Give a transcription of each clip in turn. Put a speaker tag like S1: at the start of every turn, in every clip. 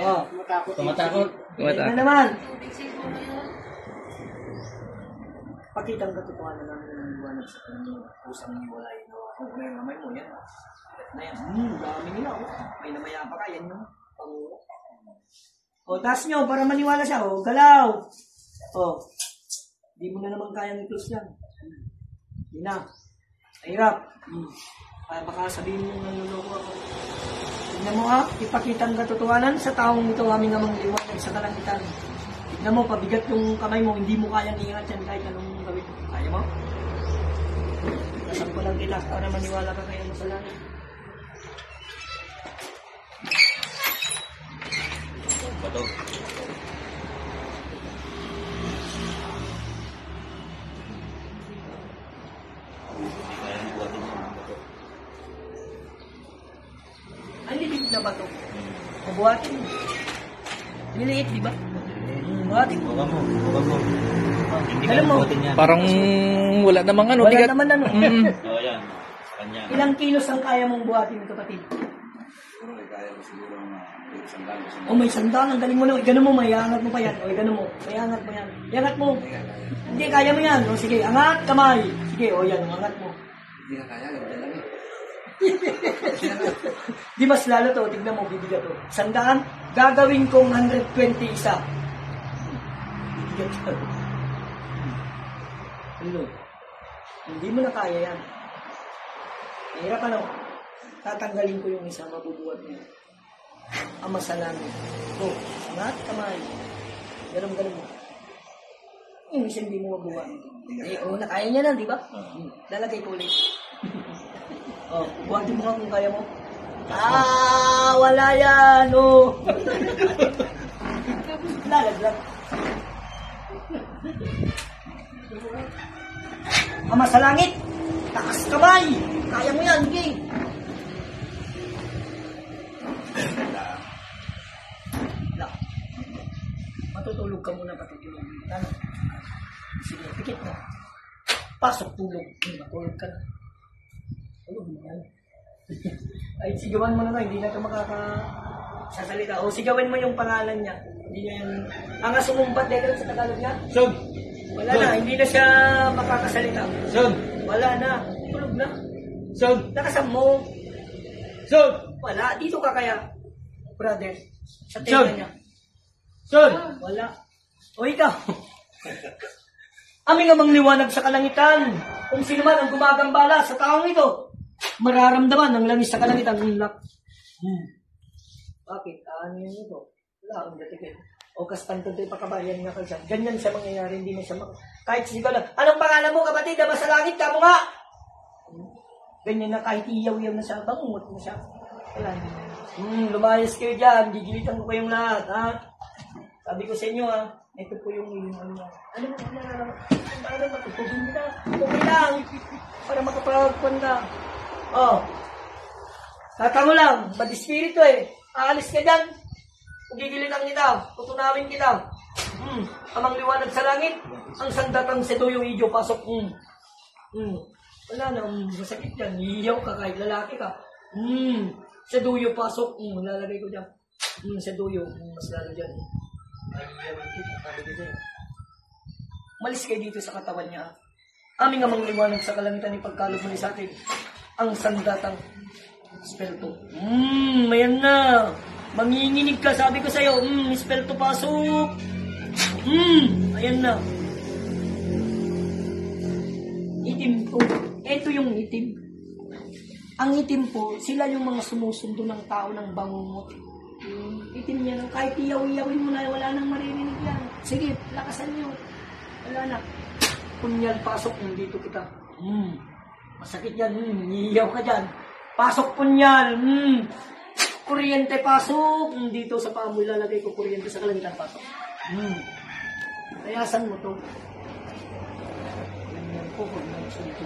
S1: Oh,
S2: Tumatakot.
S1: na naman. Pakitang katotohanan namin ng liwanag sa kanyang pusang niwalay na may namay mo yan. Na yan. Dami nila. May namaya pa ka. Yan yung pangulo. O, taas nyo para maniwala siya. O, galaw. O, di mo na naman kayang i-close yan. Hindi na. Mahirap. Baka sabihin mo naluloko ako. Tignan mo ha, ipakitang katotohanan sa taong ito aming amang liwanag sa kalangitan. Tignan mo, pabigat yung kamay mo, hindi mo kayang iingat yan kahit anong gawin. Kaya mo? Nasaan ko lang kita para maniwala ka kaya mo sa langit.
S2: Bato. Hindi kaya ng buhatin yung bato.
S1: Ay, lilit na ba ito? Mabuhatin. Liliit, di ba? Buhatin.
S2: Huwag mo. Hindi
S1: Alam
S2: kaya
S1: mo,
S2: buhatin yan.
S3: Parang wala namang ano.
S1: wala
S3: bigat.
S1: naman ano.
S2: Oo, yan. Sa kanya.
S1: Ilang kilos ang kaya mong buhatin, kapatid?
S2: Siguro kaya ko siguro mga isang lang.
S1: O may sandal, ang galing mo na. Ganun mo, may angat mo pa yan. O ganun mo, may angat mo yan. Iangat mo. Hindi, kaya mo yan. O sige, angat, kamay. Sige, o yan, angat mo.
S2: Hindi ka kaya, gawin lang eh.
S1: Di mas lalo to, tignan mo, bibigat to. Sandaan, gagawin kong 120 isa. Bibigat to. Hello. Hindi mo na kaya yan. Hirap ano? Tatanggalin ko yung isa, mabubuhat niya. Ama sa langit. O, angat, kamay. Ganun mo. Yung isa hindi mo mabuhat. Eh, una, kaya niya na, di ba? Lalagay ko ulit. Oh, buhatin mo nga kung kaya mo. Wala yan, oh. Lalaglag. Ama sa langit, taas kamay. Kaya mo yan, okay? Matutulog ka muna pati yung ano. Sige, pikit mo. Pasok tulog. Matulog ka na. Tulog mo yan. Ay, sigawan mo na lang. Hindi na ito makakasasalita. O, sigawan mo yung pangalan niya. Hindi na yan. Ang sumumpat dito sa Tagalog niya?
S2: Son!
S1: Wala na. Hindi na siya makakasalita.
S2: Son!
S1: Wala na. Tulog na.
S2: Son!
S1: Nakasam mo.
S2: Son!
S1: Wala. Dito ka kaya, brother. Sa tenga niya.
S2: Son!
S1: Wala. O, ikaw. Aming amang liwanag sa kalangitan. Kung sino man ang gumagambala sa taong ito, mararamdaman ang langis sa kalangitan. Bakit? Ano yun ito? Wala akong datigil. O kastanto ito ipakabayan nga kayo siya. Ganyan siya mangyayari. Hindi na siya kahit sigaw lang. Anong pangalan mo, kapatid? Ama sa langit ka mo nga! Ganyan na kahit iyaw-iyaw na siya. Bangungot na siya. Wala na. Lumayas kayo dyan. Gigilitan ko kayong lahat. Ha? Sabi ko sa inyo ha. Ito po yung ano na. Ano mo? Ano mo? Tugin nila. Tugin lang. Para makapagpuan ka. Oh. Tatango lang. Bad espiritu eh. Aalis ka dyan. Gigilitan kita. Tutunawin kita. Amang liwanag sa langit. Ang sandatang setuyo idyo pasok. Wala na. Masakit yan. Iiyaw ka kahit lalaki ka. Setuyo pasok. Lalagay ko dyan. Setuyo. Mas lalo dyan. Malis kayo dito sa katawan niya. Aming amang liwanag sa kalangitan ipagkalog muli sa atin ang sandatang espelto. Mayan na. Manginginig ka. Sabi ko sa'yo, espelto pasok. Ayan na. Itim po. Ito yung itim. Ang itim po, sila yung mga sumusundo ng tao ng bangungot. Itim niya, kahit iyaw-iyawin mo na, wala nang maririnig yan. Sige, lakasan niyo. Wala na. Punyal, pasok, dito kita. Masakit yan, iiyaw ka dyan. Pasok, punyal. Kuryente, pasok. Dito sa paa mo, ilalagay ko kuryente sa kalangitan, pasok. Tayasan mo to. Ganyan po, kung nagsunto.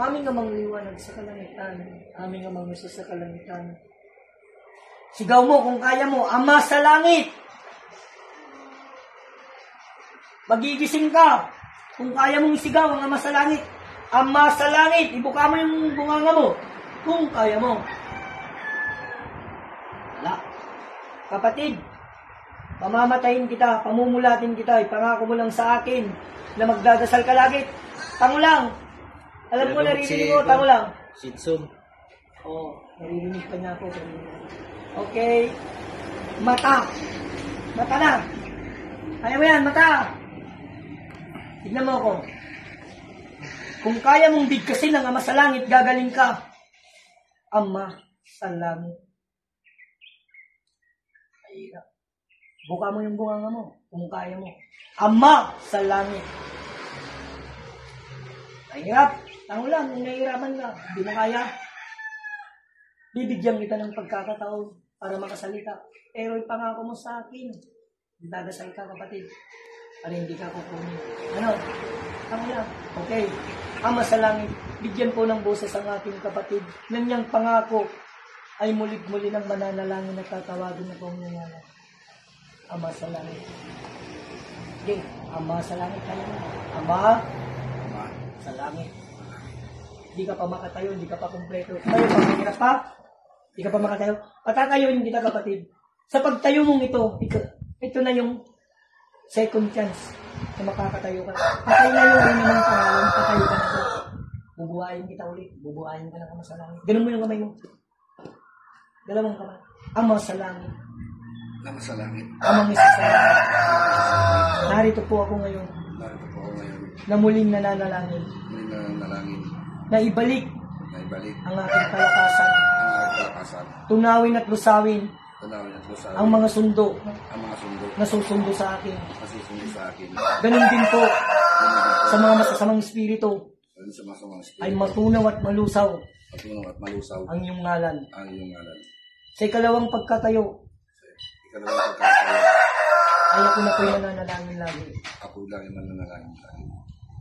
S1: Aming amang liwanag sa kalangitan. Aming amang nusa sa kalangitan. Sigaw mo kung kaya mo, Ama sa langit. Magigising ka. Kung kaya mong sigaw ang Ama sa langit. Ama sa langit. Ibuka mo yung bunganga mo. Kung kaya mo. Wala. Kapatid, pamamatayin kita, pamumulatin kita, ipangako mo lang sa akin na magdadasal ka lagi. Tango lang. Alam mo, naririnig ko, tango lang.
S3: Sitsun.
S1: Oo, naririnig pa niya ako. Okay. Mata. Mata na. Kaya mo yan, mata. Tignan mo ako. Kung kaya mong bigkasin ng Ama sa Langit, gagaling ka. Ama sa Langit. Mahirap. Buka mo yung bunganga mo, kung kaya mo. Ama sa Langit. Mahirap. Tango lang, kung nahihirapan ka, hindi mo kaya. Bibigyan kita ng pagkakataon para makasalita. Pero ipangako mo sa akin, dadasal ka, kapatid, para hindi ka kukunin. Ano? Tango lang. Okay. Ama sa Langit, bigyan po ng boses ang ating kapatid. Nang niyang pangako ay mulit-muli ng mananalangin at tatawagin na kong nangyayari. Ama sa Langit. Okay. Ama sa Langit tayo. Ama sa Langit. Hindi ka pa makatayo, hindi ka pa kumpleto. Tayo pa, mahirap pa. Hindi ka pa makatayo. Patatayuin kita, kapatid. Sa pagtayo mong ito na yung second chance na makakatayo ka. Patay na yung rin ng pangalan, patayo ka na ito. Bubuhayin kita ulit. Bubuhayin ka na Ama sa Langit. Ganun mo yung kamay mo. Dalawang kamay. Ama sa Langit.
S2: Ama sa langit.
S1: Amang isa sa langit. Narito po ako ngayon
S2: Narito po ako ngayon.
S1: na muling nananalangin
S2: May nanalangin
S1: na ibalik
S2: na ibalik
S1: ang aking kalakasan.
S2: ang aking kalakasan.
S1: Tunawin at lusawin
S2: Tanawin at lusawin
S1: ang mga sundo
S2: ang mga sundo
S1: na susundo sa akin.
S2: na susundo sa akin.
S1: Ganun din po
S2: Ganun
S1: sa mga masasamang espiritu
S2: din sa masamang
S1: ay
S2: espiritu.
S1: matunaw at malusaw
S2: Matunaw at malusaw
S1: ang iyong ngalan.
S2: ang iyong ngalan.
S1: Sa ikalawang pagkatayo
S2: Ikalawang pagkakataon,
S1: ay ako na po'y nananalangin lagi.
S2: ako lang yung mananalangin sa akin.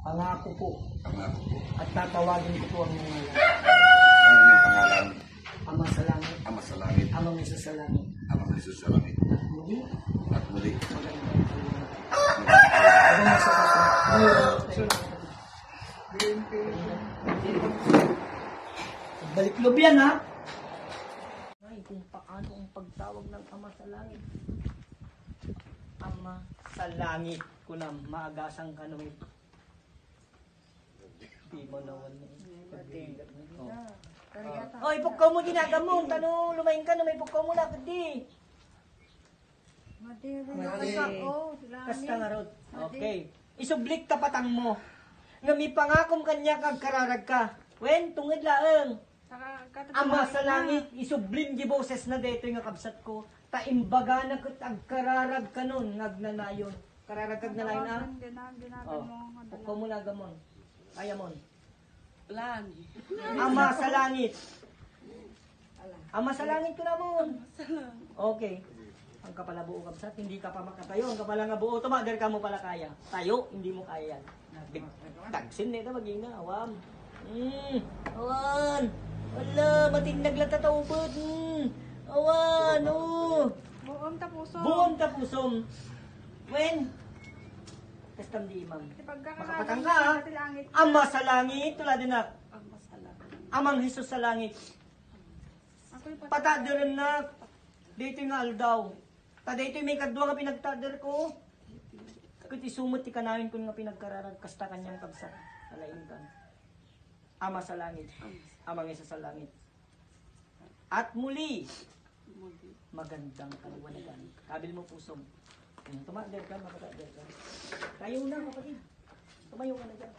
S1: Pangako po
S2: Pangako po.
S1: at tatawagin ko po ang iyong ngalan.
S2: Ang inyong pangalan,
S1: Ama sa Langit,
S2: Ama sa langit,
S1: Amang isa sa langit.
S2: Amang Jesus sa langit.
S1: At muli,
S2: At muli,
S1: magandang kalunan. Magandang sa kaso. Balik loob yan, ha? Ay, kung paano ang pagtawag ng Ama sa Langit. Ama sa Langit ko na maagasang kanuit. Di mo nawan na. Oh, ipugkaw mo ginagamong. Tano, lumayin ka na may pugkaw mo na. Kundi. Kasta nga rod. Okay. Isublik tapatang mo. Nga may pangakom kanya kag kararag ka. Wen, tungid laeng. Ama sa Langit, isublim giboses na dito nga kabsat ko. Taimbaga na kat agkararag ka nun, ngagnanayon. Kararag kag nalayon na? Oh, pugkaw mo na gamon. Kaya mon. Ama sa Langit. Ama sa Langit ko na mon. Okay. Ang kapala buo kabsat, hindi ka pa makatayo. Ang kapala nga buo, tumagal ka mo pala kaya. Tayo, hindi mo kaya yan. Tagsin nito, maging na, awam. Awan. Wala, matinag lang tataubod. Awan,
S4: Buong tapuso.
S1: Buong tapusom. When? Kastam di imam. Makapatang ka, ha? Ama sa Langit, tulad din na. Amang Jesus sa Langit. Patadaran na. Dito nga aldaw. Ta dito may kadwa nga pinagtadar ko. Kuti sumot ti kanawin ko nga pinagkararag kasta kanyang kabsat. Alain kan. Ama sa Langit. Amang isa sa Langit. At muli. Magandang kaliwanagan. Kabil mo pusong. Tumader ka, makatader ka. Tayo na kapatid. Tumayo ka na dyan.